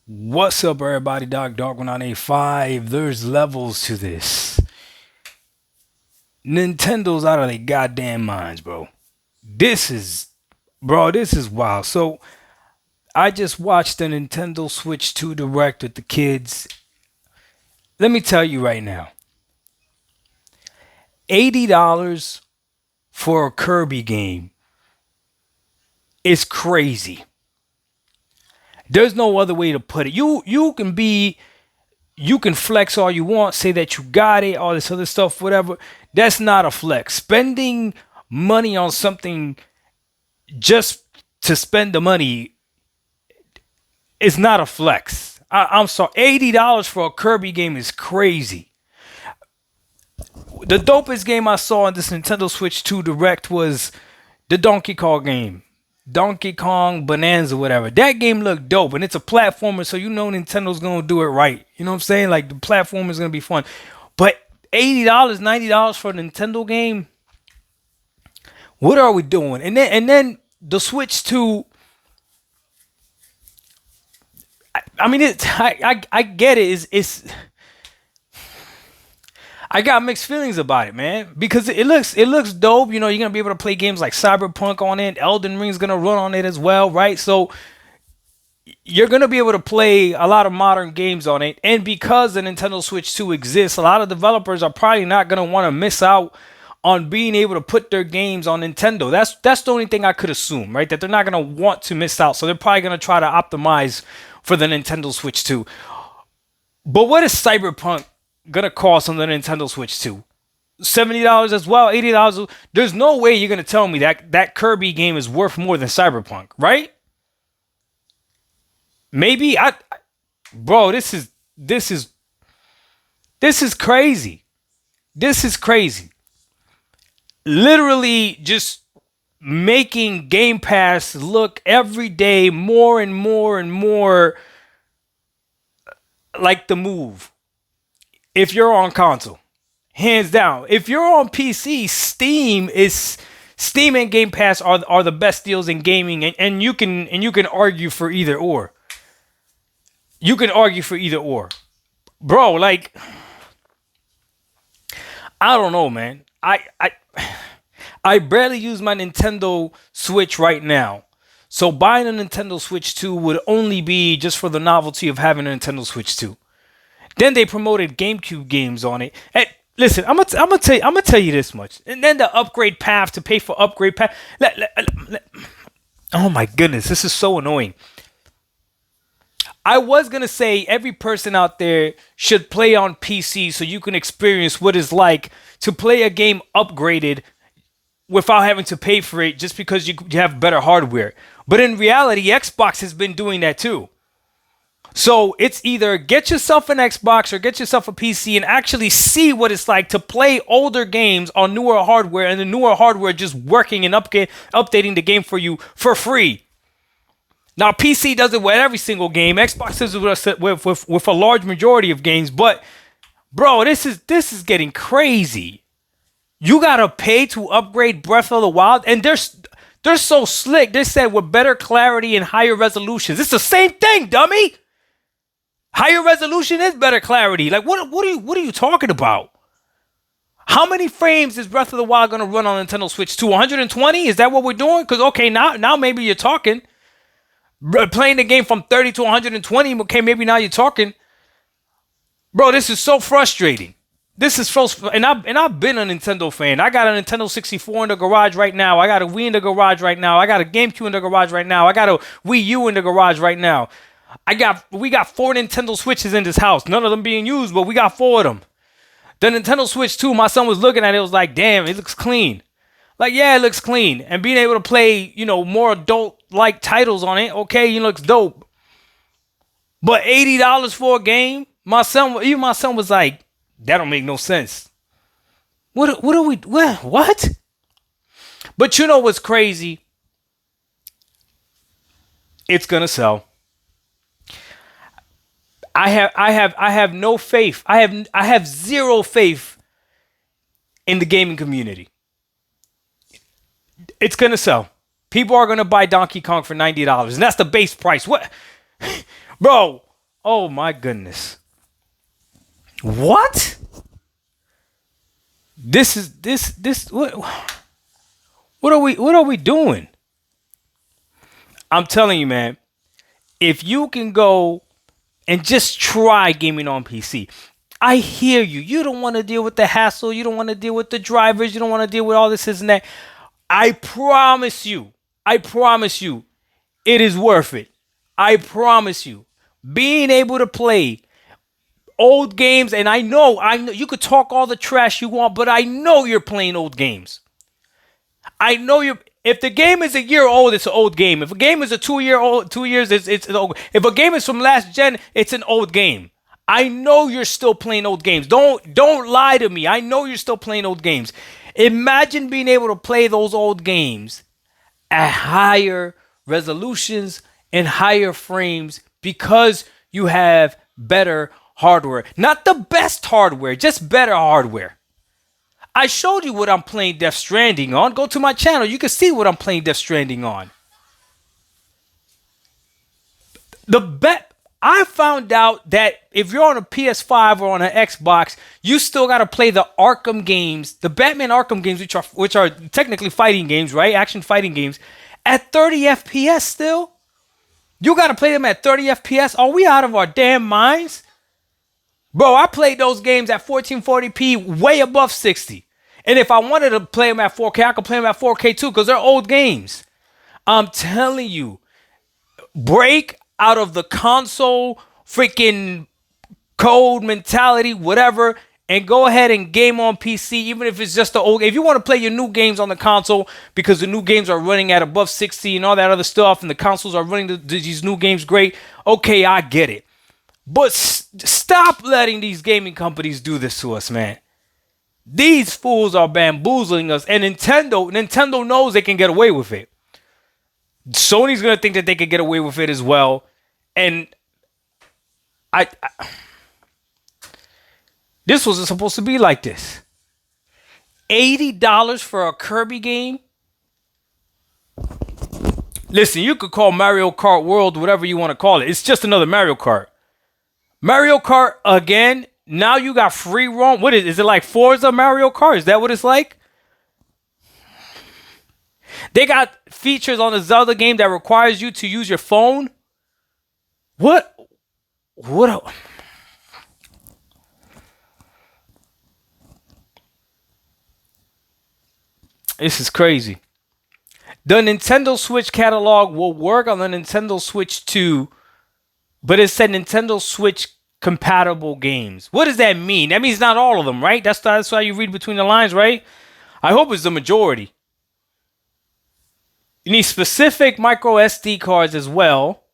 What's up, everybody? Dark 1985. There's levels to this. Nintendo's out of their goddamn minds, bro. This is wild. So, I just watched the Nintendo Switch 2 Direct with the kids. Let me tell you right now, $80 for a Kirby game is crazy. There's no other way to put it. You can flex all you want, say that you got it, all this other stuff, whatever. That's not a flex. Spending money on something just to spend the money is not a flex. I'm sorry. $80 for a Kirby game is crazy. The dopest game I saw in this Nintendo Switch 2 Direct was the Donkey Kong game. Donkey Kong Bonanza, whatever. That game looked dope, and it's a platformer, so you know Nintendo's gonna do it right. You know what I'm saying? Like the platform is gonna be fun. But $80, $90 for a Nintendo game, what are we doing? And then the Switch 2. I mean, I get it. I got mixed feelings about it, man, because it looks dope. You know, you're gonna be able to play games like Cyberpunk on it. Elden Ring's gonna run on it as well, right? So you're gonna be able to play a lot of modern games on it. And because the Nintendo Switch 2 exists, a lot of developers are probably not gonna want to miss out on being able to put their games on Nintendo. That's the only thing I could assume, right? That they're not gonna want to miss out. So they're probably gonna try to optimize for the Nintendo Switch 2. But what is Cyberpunk gonna cost on the Nintendo Switch 2? $70 as well, $80. There's no way you're gonna tell me that that Kirby game is worth more than Cyberpunk, right? Maybe bro. This is crazy. This is crazy. Literally, just making Game Pass look every day more and more and more like the move. If you're on console, hands down. If you're on PC, Steam and Game Pass are the best deals in gaming, and you can argue for either or. You can argue for either or, bro. Like, I don't know, man. I barely use my Nintendo Switch right now. So buying a Nintendo Switch 2 would only be just for the novelty of having a Nintendo Switch 2. Then they promoted GameCube games on it. And listen, I'm gonna tell you this much. And then the upgrade path to pay for upgrade path. Oh my goodness, this is so annoying. I was gonna say every person out there should play on PC so you can experience what it's like to play a game upgraded without having to pay for it just because you have better hardware. But in reality, Xbox has been doing that too. So it's either get yourself an Xbox or get yourself a PC and actually see what it's like to play older games on newer hardware, and the newer hardware just working and updating the game for you for free. Now PC does it with every single game. Xbox does it with a large majority of games. But bro, this is getting crazy. You gotta pay to upgrade Breath of the Wild, and they're so slick. They said with better clarity and higher resolutions. It's the same thing, dummy. Higher resolution is better clarity. Like what are you talking about? How many frames is Breath of the Wild gonna run on Nintendo Switch 2? 120? Is that what we're doing? Because okay, now maybe you're talking. Playing the game from 30 to 120. Okay, maybe now you're talking. Bro, this is so frustrating. This is so, and I've been a Nintendo fan. I got a Nintendo 64 in the garage right now. I got a Wii in the garage right now. I got a GameCube in the garage right now. I got a Wii U in the garage right now. We got 4 Nintendo Switches in this house. None of them being used, but we got 4 of them. The Nintendo Switch 2, my son was looking at it, was like, damn, it looks clean. Like, yeah, it looks clean. And being able to play, more adult-like titles on it, okay, it looks dope. But $80 for a game? Even my son was like, that don't make no sense. What? But you know what's crazy? It's gonna sell. I have no faith. I have zero faith in the gaming community. It's gonna sell. People are gonna buy Donkey Kong for $90, and that's the base price. What, bro? Oh my goodness. What? This what are we doing? I'm telling you, man, if you can go and just try gaming on PC. I hear you. You don't want to deal with the hassle. You don't want to deal with the drivers. You don't want to deal with all this and that. I promise you. I promise you. It is worth it. I promise you. Being able to play old games, and I know you could talk all the trash you want, but I know you're playing old games. I know you're. If the game is a year old, it's an old game. If a game is a 2 year old, 2 years, it's an old. If a game is from last gen, it's an old game. I know you're still playing old games. Don't lie to me. I know you're still playing old games. Imagine being able to play those old games at higher resolutions and higher frames because you have better hardware. Not the best hardware, just better hardware. I showed you what I'm playing Death Stranding on. Go to my channel. You can see what I'm playing Death Stranding on. I found out that if you're on a PS5 or on an Xbox, you still got to play the Arkham games, the Batman Arkham games, which are technically fighting games, right? Action fighting games at 30 FPS still. You got to play them at 30 FPS. Are we out of our damn minds? Bro, I played those games at 1440p, way above 60. And if I wanted to play them at 4K, I could play them at 4K too, because they're old games. I'm telling you, break out of the console freaking code mentality, whatever, and go ahead and game on PC, even if it's just the old. If you want to play your new games on the console because the new games are running at above 60 and all that other stuff, and the consoles are running these new games great, okay, I get it. But stop letting these gaming companies do this to us, man. These fools are bamboozling us, and Nintendo knows they can get away with it. Sony's gonna think that they could get away with it as well, and this wasn't supposed to be like this. $80 for a Kirby game. Listen, you could call Mario Kart World whatever you want to call it. It's just another Mario Kart. Mario Kart again. Now you got free roam. What is it like? Forza Mario Kart? Is that what it's like? They got features on the Zelda game that requires you to use your phone. What? This is crazy. The Nintendo Switch catalog will work on the Nintendo Switch 2, but it said Nintendo Switch compatible games. What does that mean? That means not all of them, right? That's why you read between the lines, right? I hope it's the majority. You need specific micro SD cards as well.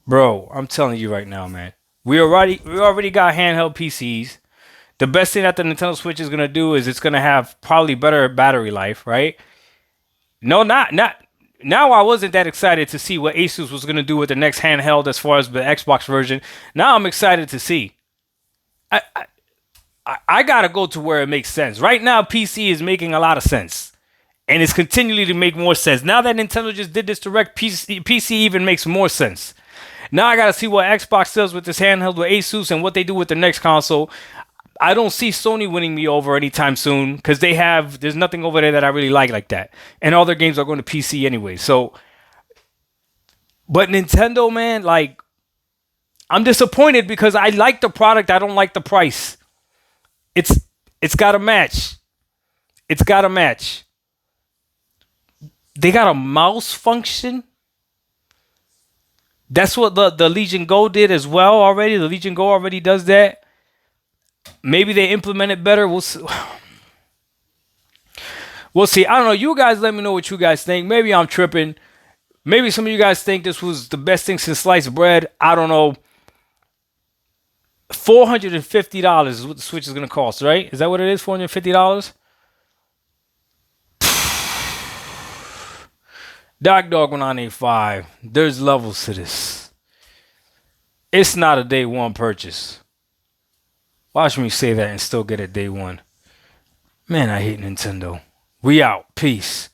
Bro, I'm telling you right now, man. We already got handheld PCs. The best thing that the Nintendo Switch is gonna do is it's gonna have probably better battery life, right? No, not now. I wasn't that excited to see what Asus was gonna do with the next handheld as far as the Xbox version. Now I'm excited to see. I gotta go to where it makes sense. Right now, PC is making a lot of sense. And it's continually to make more sense. Now that Nintendo just did this direct, PC even makes more sense. Now I gotta see what Xbox does with this handheld with Asus and what they do with the next console. I don't see Sony winning me over anytime soon because there's nothing over there that I really like that. And all their games are going to PC anyway. So, but Nintendo, man, like, I'm disappointed because I like the product. I don't like the price. It's got to match. It's got to match. They got a mouse function. That's what the Legion Go did as well already. The Legion Go already does that. Maybe they implement it better. We'll see. We'll see. I don't know. You guys let me know what you guys think. Maybe I'm tripping. Maybe some of you guys think this was the best thing since sliced bread. I don't know. $450 is what the Switch is going to cost, right? Is that what it is? $450? Dog 1985. There's levels to this. It's not a day one purchase. Watch me say that and still get it day one. Man, I hate Nintendo. We out. Peace.